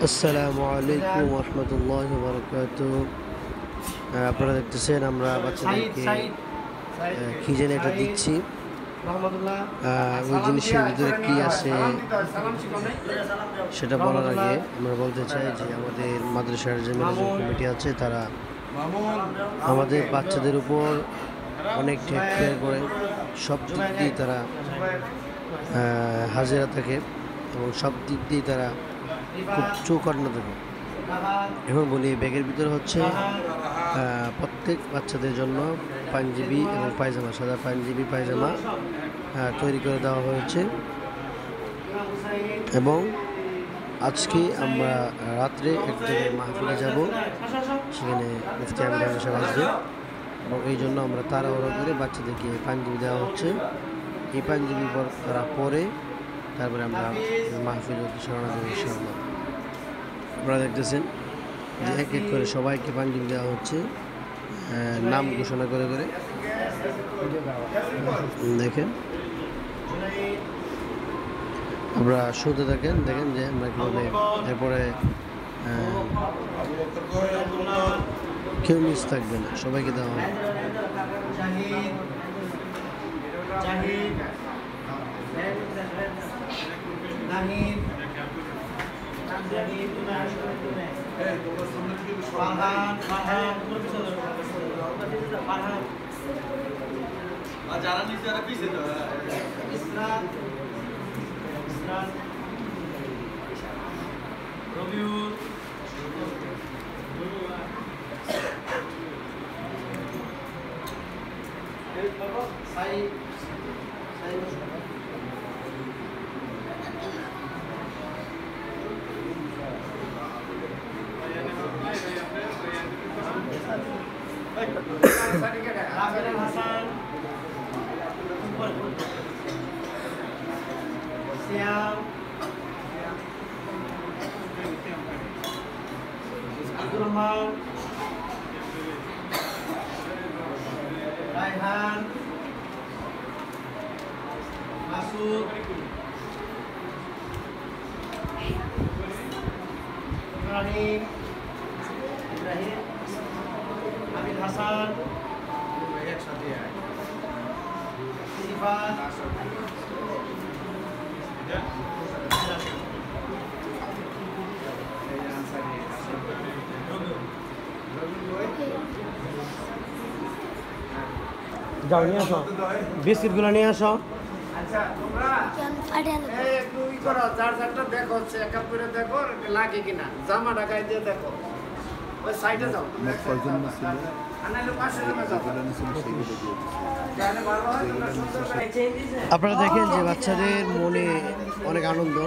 আসসালামু আলাইকুম রহমতুল্লাহি ওয়া বারাকাতুহু। আপনারা দেখতেছেন আমরা বাচ্চাদেরকে কি যেন এটা দিচ্ছি। ওই জিনিসের ভিতরে কি আছে সেটা বলার আগে আমরা বলতে চাই যে আমাদের মাদ্রাসার যে ম্যানেজমেন্ট কমিটি আছে তারা আমাদের বাচ্চাদের উপর অনেক টেক কেয়ার করে, সব দিক দিয়ে তারা হাজিরা থাকে এবং সব দিক দিয়ে তারা খুব চৌকান্ন থাকে। এখন বলি ব্যাগের ভিতরে হচ্ছে প্রত্যেক বাচ্চাদের জন্য পাঞ্জাবি এবং পায়জামা, সাদা পাঞ্জাবি পায়জামা তৈরি করে দেওয়া হয়েছে। এবং আজকে আমরা রাত্রে এক জায়গায় মাহফিলে যাব, সেখানে মুফতি আমির আহমেদ সাহেব আসবে এবং এই জন্য আমরা তাড়াহুড়ো করে বাচ্চাদেরকে পাঞ্জাবি দেওয়া হচ্ছে। এই পাঞ্জাবি তারা পরে তারপরে আমরা মাহফিলের উদ্দেশ্যে রওনা দেবো ইনশাআল্লাহ। আপনারা দেখতেছেন যে এক এক করে সবাইকে পাঞ্জাবি দেওয়া হচ্ছে, নাম ঘোষণা করে করে। দেখেন আমরা শুনতে থাকেন, দেখেন যে আমরা কীভাবে এরপরে কেউ মিস থাকবে না, সবাইকে দেওয়া হবে। যারা নিচে যারা পিছিয়ে রবিউল হাসান সিয়াম আব্দুর রহমান রায়হান মাসুদ ইব্রাহিম আমির হাসান সিফাত যাও নিয়ে আসো, বিস্কিটগুলো নিয়ে আসো। আচ্ছা তোমরা একটু ই করো, চার্জারটা দেখো, চেকআপ করে দেখো লাগে কিনা, জামা ঢাকাই দিয়ে দেখো, ওই সাইডে যাও। আপনারা দেখেন যে বাচ্চাদের মনে অনেক আনন্দ।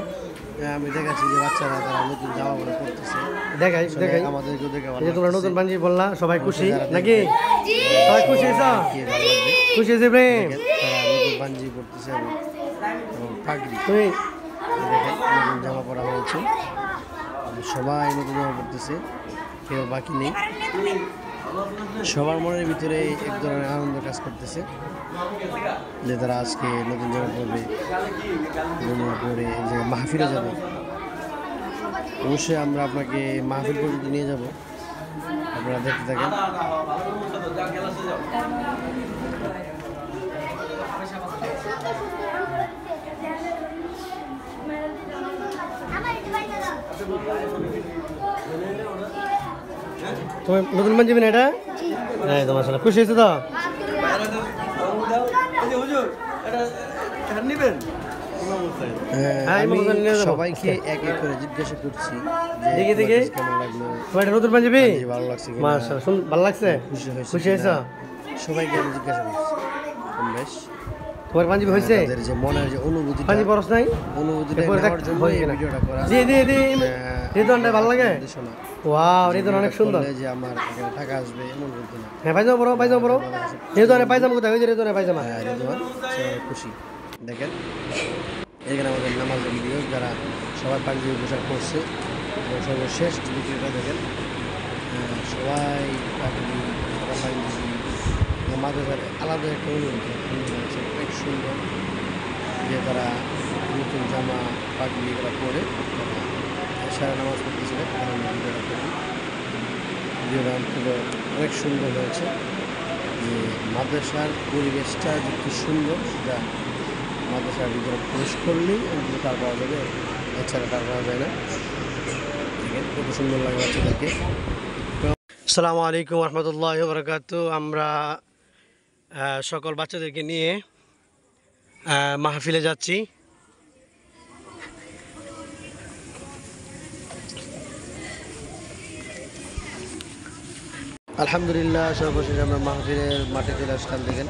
আমি দেখাচ্ছি যে বাচ্চারা তারা নতুন জামা পরে পড়তেছে। দেখাই দেখাই আমাদেরকেও দেখে ভালো এই যে তোমরা লাগতেছে। নতুন পাঞ্জাবি বললা, সবাই খুশি যারা নাকি? সবাই খুশি হয়েছ? কি ভালো লাগবে। খুশি হয়েছে প্রেম? দেখেন, তারা নতুন পাঞ্জাবি পড়তেছে এবং পাগড়ি। তুমি দেখেন নতুন জামা পরা হয়েছে, সবাই নতুন জামা পড়তেছে, কেউ বাকি নেই। সবার মনের ভিতরে এক ধরনের আনন্দ কাজ করতেছে যে তারা আজকে নতুন জামা পরবে, পরে যে মাহফিলে যাবে। অবশ্যই আমরা আপনাকে মাহফিল পর্যন্ত নিয়ে যাব, আপনারা দেখতে থাকেন। তুমি নতুন পাঞ্জাবি না এটা? হ্যাঁ, তোমার সাথে খুশি হয়েছে তো? আমি আমি নিয়ে যাবো। সবাইকে এক এক করে জিজ্ঞাসা করছি যে দেখি দেখি কেমন লাগলো, তোমার এটা নতুন পাঞ্জাবি? ভালো লাগছে কিনা, মাশাআল্লাহ, ভালো লাগছে? খুশি হয়েছে খুশি হয়েছ? কিনা। সবাইকে আমি জিজ্ঞাসা করছি কম বেশ। তোমার পাঞ্জাবি হয়েছে? তাদের যে মনের যে অনুভূতিটা, পাঞ্জাবি পরশ নাই? অনুভূতিটা এরপরে নেওয়ার দেখ, জন্য হয়ে এই গেল। ভিডিওটা করা। জি জি জি, রিদনটা ভালো লাগে? নির্দেশনা। ওয়াও, রিদন অনেক সুন্দর। করলে যে আমার এখানে টাকা আসবে এমন বলতে না। হ্যাঁ, পায়জামা পরো, পায়জামা পরো। রিদনের পায়জামা কোথায়? ওই যে রিদনের পায়জামা। রিদওয়ান সে খুশি। দেখেন এখানে আমাদের নামাজের ভিডিও, যারা সবাই পাঞ্জাবি পোশাক করছে এবং সর্বশেষ ভিডিওটা দেখেন। সবাই পাঞ্জাবি, সবাই পাঞ্জাবি, মাদ্রাসার আলাদা একটা অনুভূতি হচ্ছে, অনেক সুন্দর যে তারা নতুন জামা পাগড়ি এগুলো পরে তারা সারা নামাজ পড়তেছিলেন, ভিডিওটা অনেক সুন্দর হয়েছে। যে মাদ্রাসার পরিবেশটা যে কী সুন্দর, সেটা মাদ্রাসার ভিতরে প্রবেশ করলেই টার পাওয়া যাবে, এছাড়া টার পাওয়া যায় না। কত সুন্দর লাগে বাচ্চাদেরকে। আসসালামু আলাইকুম রহমতুল্লাহ বরকাত। আমরা সকল বাচ্চাদেরকে নিয়ে মাহফিলে যাচ্ছি। আলহামদুলিল্লাহ, সর্বশেষে আমরা মাহফিলের মাঠে চলে আসলাম। দেখেন